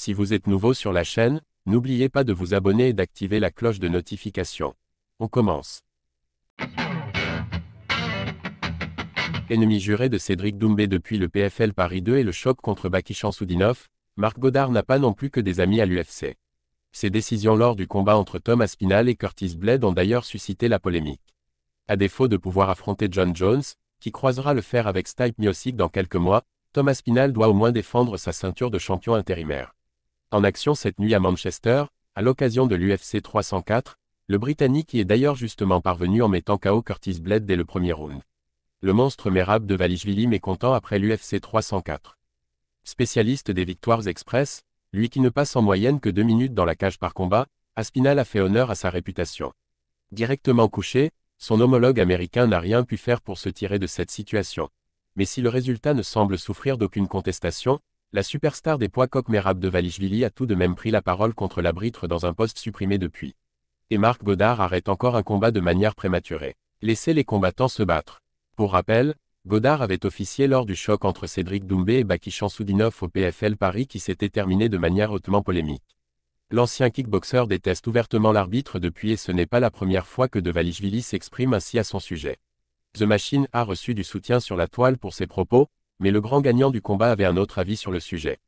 Si vous êtes nouveau sur la chaîne, n'oubliez pas de vous abonner et d'activer la cloche de notification. On commence. Ennemi juré de Cédric Doumbé depuis le PFL Paris 2 et le choc contre Baki Chansoudinov, Marc Goddard n'a pas non plus que des amis à l'UFC. Ses décisions lors du combat entre Tom Aspinall et Curtis Blade ont d'ailleurs suscité la polémique. À défaut de pouvoir affronter John Jones, qui croisera le fer avec Stipe Miocic dans quelques mois, Tom Aspinall doit au moins défendre sa ceinture de champion intérimaire. En action cette nuit à Manchester, à l'occasion de l'UFC 304, le Britannique y est d'ailleurs justement parvenu en mettant KO Curtis Blade dès le premier round. Le monstre Merab Dvalishvili mécontent après l'UFC 304. Spécialiste des victoires express, lui qui ne passe en moyenne que 2 minutes dans la cage par combat, Aspinall a fait honneur à sa réputation. Directement couché, son homologue américain n'a rien pu faire pour se tirer de cette situation. Mais si le résultat ne semble souffrir d'aucune contestation, la superstar des poids coqs Merab Dvalishvili a tout de même pris la parole contre l'arbitre dans un post supprimé depuis. Et Marc Goddard arrête encore un combat de manière prématurée. Laissez les combattants se battre. Pour rappel, Goddard avait officié lors du choc entre Cédric Doumbé et Baki Chansoudinov au PFL Paris qui s'était terminé de manière hautement polémique. L'ancien kickboxer déteste ouvertement l'arbitre depuis et ce n'est pas la première fois que Dvalishvili s'exprime ainsi à son sujet. The Machine a reçu du soutien sur la toile pour ses propos, mais le grand gagnant du combat avait un autre avis sur le sujet.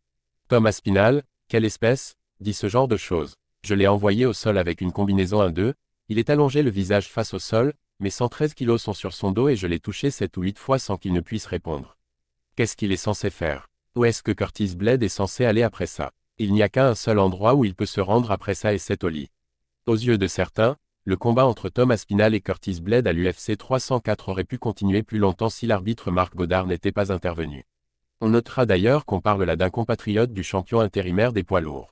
Tom Aspinall, quelle espèce, dit ce genre de choses. Je l'ai envoyé au sol avec une combinaison 1-2, il est allongé le visage face au sol, mais 113 kilos sont sur son dos et je l'ai touché 7 ou 8 fois sans qu'il ne puisse répondre. Qu'est-ce qu'il est censé faire? Où est-ce que Curtis Blade est censé aller après ça? Il n'y a qu'un seul endroit où il peut se rendre après ça et c'est au lit. Aux yeux de certains, le combat entre Tom Aspinall et Curtis Blade à l'UFC 304 aurait pu continuer plus longtemps si l'arbitre Marc Goddard n'était pas intervenu. On notera d'ailleurs qu'on parle là d'un compatriote du champion intérimaire des poids lourds.